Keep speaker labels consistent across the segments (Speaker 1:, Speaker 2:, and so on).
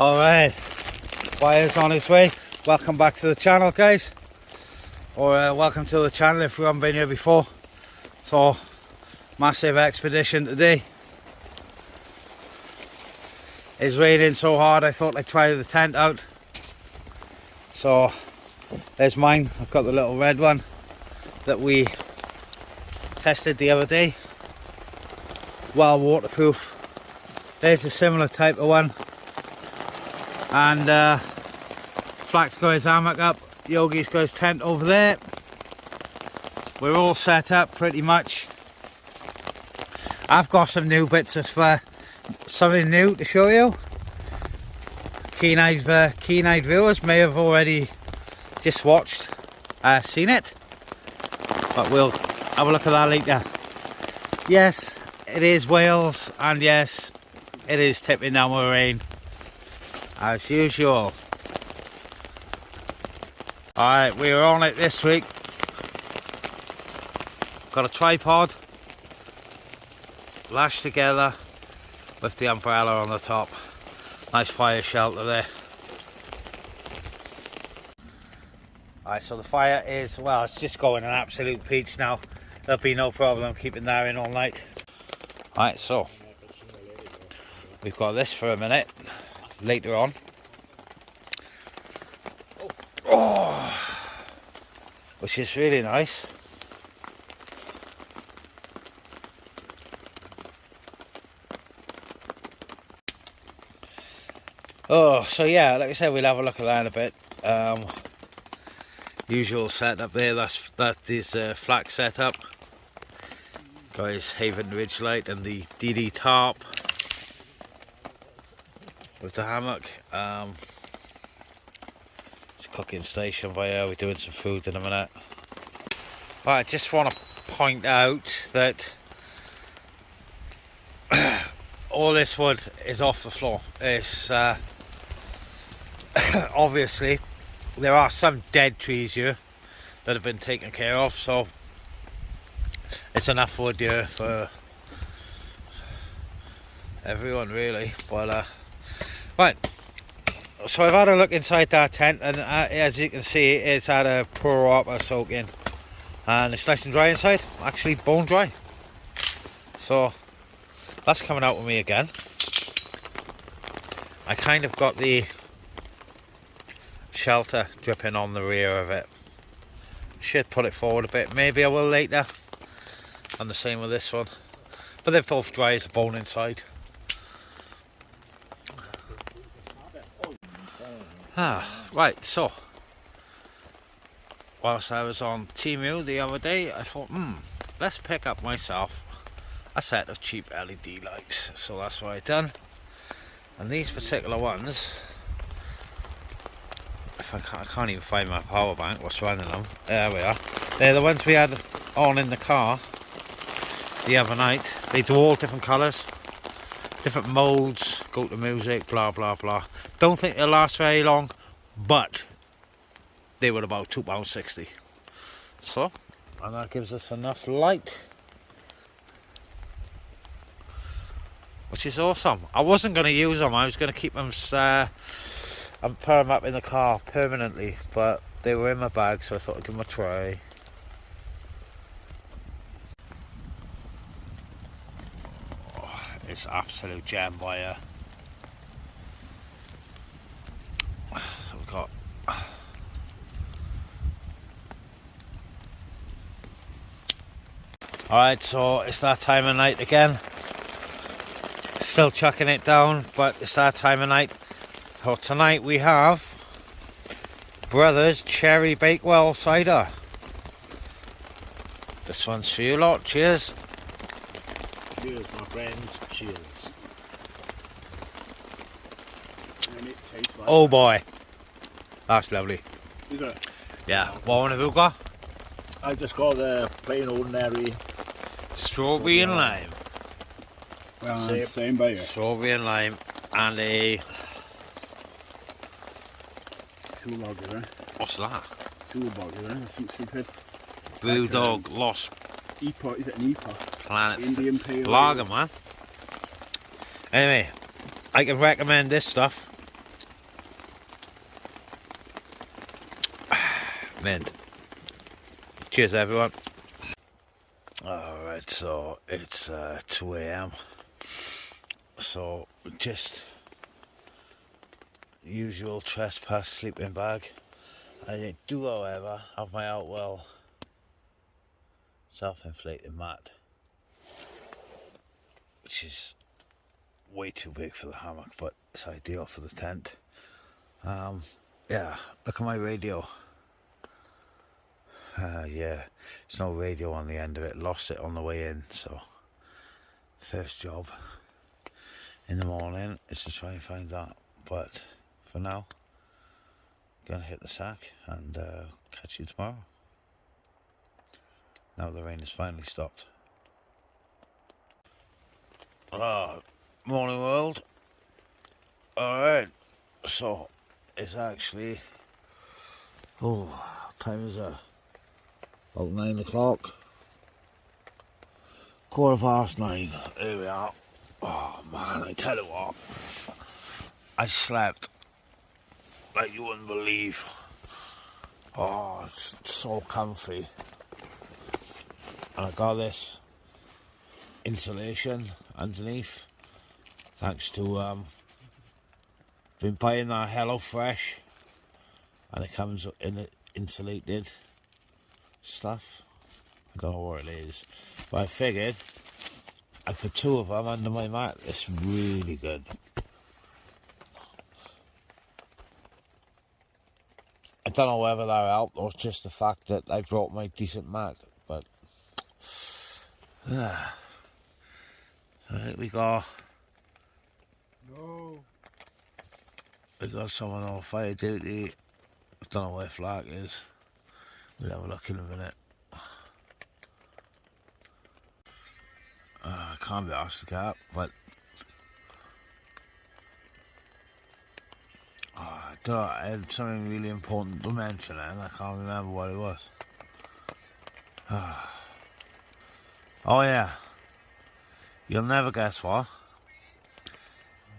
Speaker 1: Alright, fire's on its way. Welcome back to the channel, guys. Or welcome to the channel if we haven't been here before. So, massive expedition today. It's raining so hard I thought I'd try the tent out. So, there's mine. I've got the little red one that we tested the other day. Well waterproof. There's a similar type of one. And Flack's got his hammock up, Yogi's got his tent over there. We're all set up pretty much. I've got some new bits of something new to show you. Keen-eyed viewers may have already just watched, seen it, but we'll have a look at that later. Yes, it is Wales, and yes, it is tipping down with rain as usual. Alright, we are on it this week. Got a tripod lashed together with the umbrella on the top. Nice fire shelter there. Alright, so the fire is, well, it's just going an absolute peach now. There'll be no problem keeping that in all night. Alright, so we've got this for a minute later on. Oh, which is really nice. Oh, so yeah, like I said, we'll have a look at that in a bit. Usual setup there. That is Flack setup. Got his Haven Ridge light and the DD tarp with the hammock. It's a cooking station, but yeah, we're doing some food in a minute. Right, I just want to point out that all this wood is off the floor. It's obviously there are some dead trees here that have been taken care of, so it's enough wood here for everyone really. But right, so I've had a look inside that tent, and as you can see, it's had a proper soak in, and it's nice and dry inside, actually bone dry. So that's coming out with me again. I kind of got the shelter dripping on the rear of it. Should put it forward a bit, maybe I will later. And the same with this one, but they're both dry as a bone inside. Right, so whilst I was on Temu the other day, I thought, let's pick up myself a set of cheap LED lights. So that's what I done. And these particular ones, if I can't even find my power bank, what's running them? There we are. They're the ones we had on in the car the other night. They do all different colours, different modes, go to music, blah blah blah. Don't think they'll last very long, but they were about £2.60. So, and that gives us enough light, which is awesome. I wasn't going to use them, I was going to keep them and put them up in the car permanently, but they were in my bag, so I thought I'd give them a try. Oh, it's absolute gem wire. So we've got alright, so it's that time of night again. Still chucking it down, but it's that time of night. So tonight we have Brothers Cherry Bakewell Cider. This one's for you lot. Cheers.
Speaker 2: Cheers, my friends. Cheers. And it tastes like
Speaker 1: oh boy, that's lovely.
Speaker 2: Is it?
Speaker 1: Yeah. What one have you got?
Speaker 2: I just got the plain ordinary
Speaker 1: Strawberry and lime.
Speaker 2: Well, same by you.
Speaker 1: Strawberry and lime, and a
Speaker 2: Two lager, eh?
Speaker 1: what's that?
Speaker 2: Two lager, eh? That's something stupid.
Speaker 1: Blue Dog Lost
Speaker 2: Epoch, is it an epoch?
Speaker 1: Planet
Speaker 2: Indian pale
Speaker 1: lager, man. Anyway, I can recommend this stuff. Mint. Cheers everyone. Alright, so it's 2 AM. So just usual trespass sleeping bag. I do, however, have my Outwell self-inflating mat, which is way too big for the hammock, but it's ideal for the tent. Yeah, look at my radio. Yeah, there's no radio on the end of it. Lost it on the way in, so first job in the morning is to try and find that. But for now, gonna hit the sack and catch you tomorrow. Now the rain has finally stopped. Morning world. Alright, so it's actually, what time is it? About 9 o'clock. 9:15. Here we are. Oh man, I tell you what, I slept like you wouldn't believe. Oh, it's so comfy. And I got this insulation underneath, thanks to been buying that Hello Fresh, and it comes in the insulated stuff. I don't know what it is, but I figured I put 2 of them under my mat. It's really good. I don't know whether that helped or just the fact that I brought my decent mat, but I think we got someone on fire duty. I don't know where Flack is. We'll have a look in a minute. I can't be asked to get up, but I don't know, I had something really important to mention and I can't remember what it was. Oh yeah, you'll never guess what.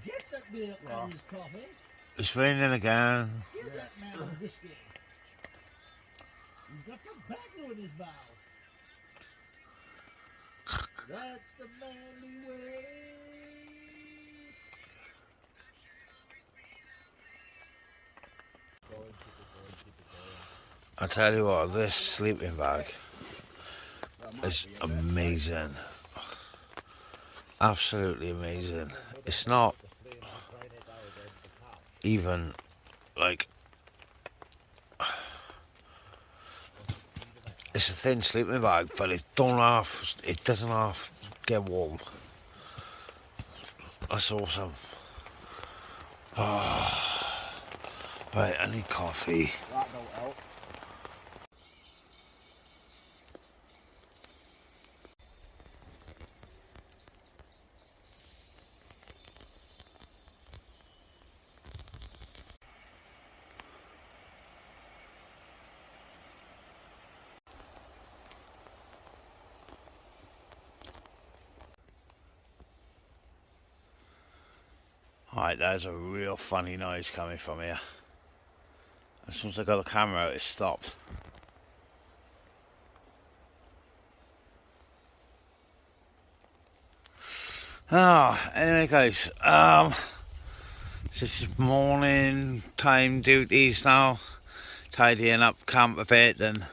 Speaker 3: Get that bit on his coffee.
Speaker 1: It's raining again.
Speaker 3: Give that man a whiskey. He's got tobacco in his mouth. That's the manly way.
Speaker 1: I tell you what, this sleeping bag is amazing. Absolutely amazing. It's not even like, it's a thin sleeping bag, but it doesn't half get warm. That's awesome. Right, I need coffee.
Speaker 2: That don't help.
Speaker 1: Alright, there's a real funny noise coming from here. As soon as I got the camera out, it stopped. Anyway guys, this is morning time duties now. Tidying up camp a bit and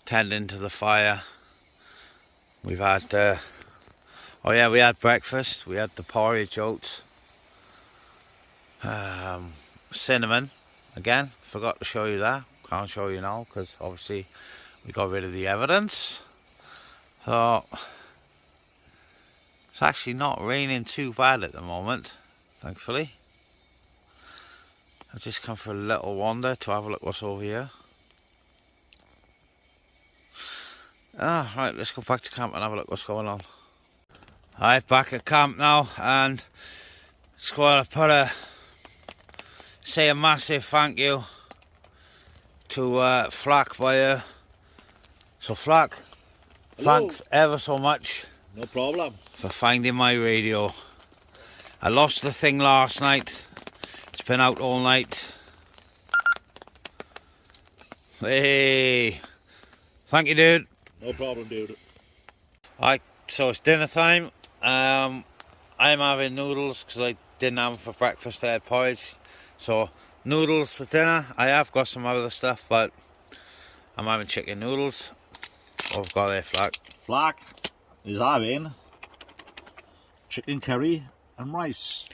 Speaker 1: tending to the fire. We've had we had breakfast. We had the porridge oats, cinnamon. Again, forgot to show you that. Can't show you now because obviously we got rid of the evidence. So it's actually not raining too bad at the moment, thankfully. I've just come for a little wander to have a look what's over here. Right, let's go back to camp and have a look what's going on. Alright, back at camp now, and just want to say a massive thank you to Flack Buyer. So Flack, thanks ever so much.
Speaker 2: No problem.
Speaker 1: For finding my radio. I lost the thing last night. It's been out all night. Hey, thank you, dude.
Speaker 3: No problem, dude.
Speaker 1: Alright, so it's dinner time. I'm having noodles because I didn't have them for breakfast. I had porridge. So, noodles for dinner. I have got some other stuff, but I'm having chicken noodles. What have got there, Flack?
Speaker 3: Flack is having chicken curry and rice.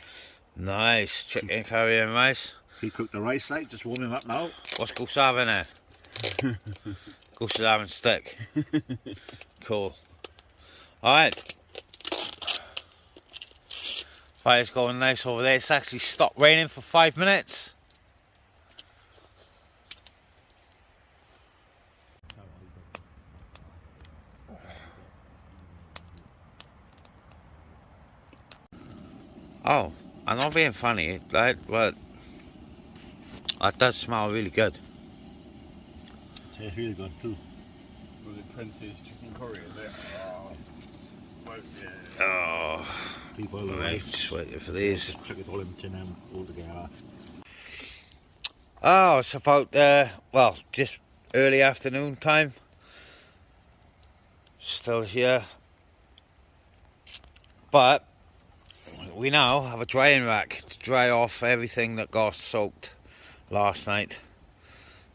Speaker 1: Nice, chicken curry and rice.
Speaker 3: He cooked the rice like, just warming up now.
Speaker 1: What's Goose having there? Goose is having steak. Cool. Alright. Fire's going nice over there. It's actually stopped raining for 5 minutes. Oh, I'm not being funny, right? But that does smell really good.
Speaker 3: Tastes really good too.
Speaker 2: Was it Prince's chicken curry, is it? Oh, well, yeah.
Speaker 1: Oh,
Speaker 3: People
Speaker 1: right, just waiting for these.
Speaker 3: Just chuck it all into them all together.
Speaker 1: Oh, it's about, well, just early afternoon time. Still here. But we now have a drying rack to dry off everything that got soaked last night.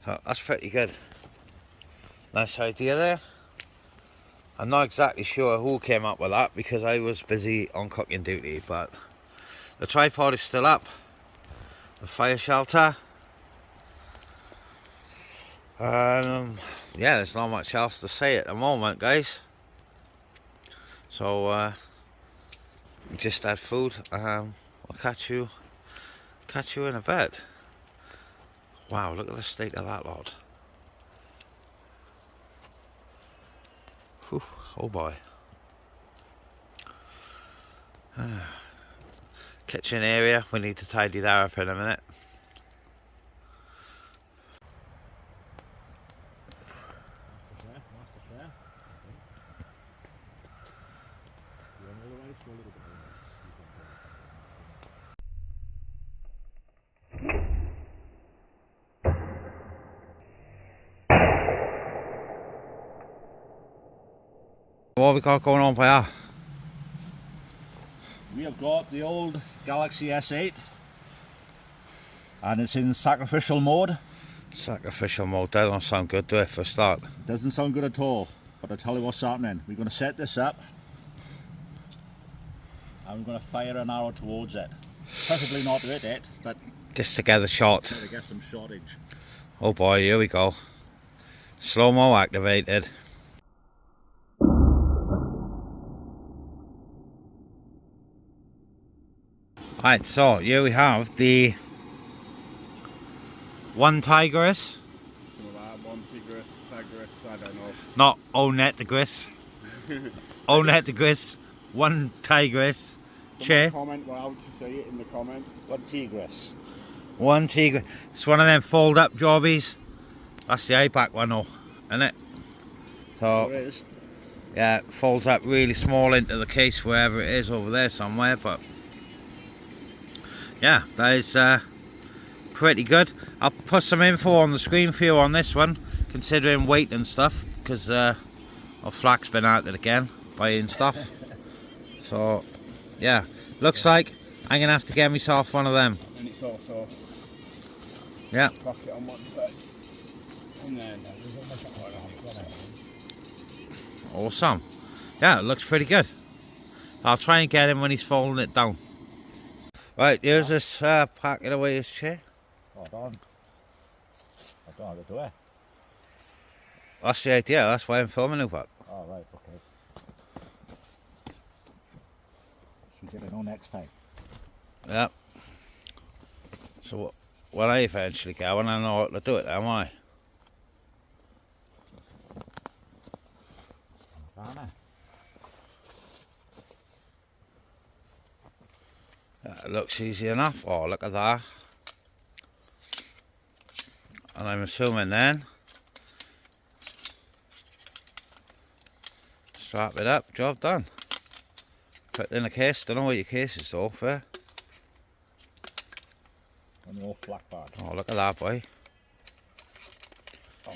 Speaker 1: So that's pretty good. Nice idea there. I'm not exactly sure who came up with that because I was busy on cooking duty, but the tripod is still up. The fire shelter. Yeah, there's not much else to say at the moment, guys. So just had food. I'll catch you in a bit. Wow, look at the state of that lot. Whew, oh boy. Kitchen area, we need to tidy that up in a minute. What have we got going on, player?
Speaker 3: We have got the old Galaxy S8 and it's in sacrificial mode.
Speaker 1: Sacrificial mode, that don't sound good, do it, for a start?
Speaker 3: Doesn't sound good at all, but I'll tell you what's happening. We're going to set this up and we're going to fire an arrow towards it. Possibly not to hit it, but
Speaker 1: Just to get the shot.
Speaker 3: to get some shottage.
Speaker 1: Oh boy, here we go. Slow-mo activated. Right, so here we have the one tigress.
Speaker 2: Some of that, one tigress, I don't know.
Speaker 1: Not onet-tigris. Onet-tigris, one tigress. Chair.
Speaker 2: Comment how to say it in the comments.
Speaker 3: What tigress?
Speaker 1: One tiger. It's one of them fold up jobbies. That's the iPack one though, isn't it? So
Speaker 3: There it is.
Speaker 1: yeah, it folds up really small into the case wherever it is over there somewhere, but yeah, that is pretty good. I'll put some info on the screen for you on this one, considering weight and stuff, because Flack's been out it again buying stuff. So yeah, looks like I'm gonna have to get myself one of them.
Speaker 2: And it's also
Speaker 1: Yeah.
Speaker 2: pocket on one side. And then
Speaker 1: Awesome. Yeah, it looks pretty good. I'll try and get him when he's folding it down. Right, here's this packing away his chair.
Speaker 3: Hold on. I don't know how to do it.
Speaker 1: That's the idea, that's why I'm filming it, but
Speaker 3: Oh, right, okay. Should get it on next time.
Speaker 1: yeah. So when I eventually get one, I know how to do it, am I? It looks easy enough. Oh, look at that. And I'm assuming then strap it up, job done. Put it in a case, don't know what your case is though, fair.
Speaker 3: On the old black bag.
Speaker 1: Oh, look at that, boy.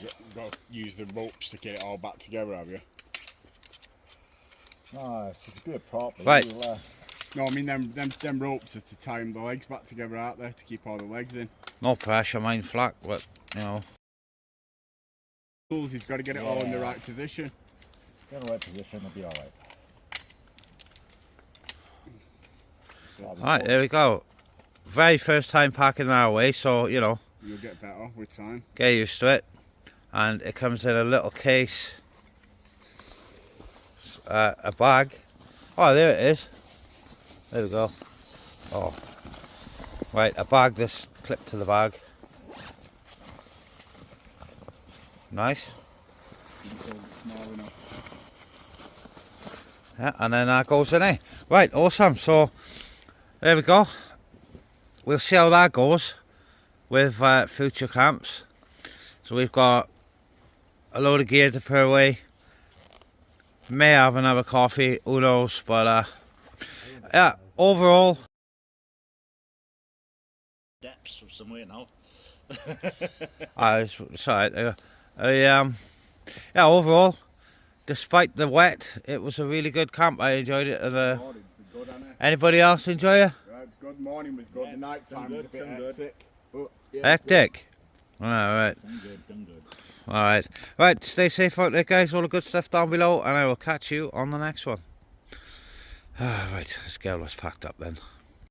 Speaker 2: You've got to use the ropes to get it all back together, have you?
Speaker 3: No, if you do it properly,
Speaker 1: Right.
Speaker 3: you'll,
Speaker 2: No, I mean them ropes are to tie the legs back together, aren't they? To keep all the legs in.
Speaker 1: No pressure, mine flat, but you know.
Speaker 2: He's got to get it all in the right position.
Speaker 3: get in the right position, it'll be alright.
Speaker 1: Alright, there we go. Very first time packing that away, so you know,
Speaker 2: You'll get better with time.
Speaker 1: get used to it. And it comes in a little case, a bag. Oh, there it is. There we go. Oh, right, a bag. This clipped to the bag. Nice.
Speaker 2: Small enough.
Speaker 1: Yeah, and then that goes in there. Right, awesome. So there we go. We'll see how that goes with future camps. So we've got a load of gear to put away. May have another coffee, who knows? But yeah, overall,
Speaker 3: Depths of somewhere now.
Speaker 1: sorry. Yeah, overall, despite the wet, it was a really good camp. I enjoyed it. And anybody else enjoy it?
Speaker 2: Good morning was good.
Speaker 3: Yeah,
Speaker 2: the night time was a bit hectic. But, yeah,
Speaker 1: Hectic. All right.
Speaker 3: Done good.
Speaker 1: All right. Right. Stay safe out there, guys. All the good stuff down below, and I will catch you on the next one. Right. Let's get all this packed up then.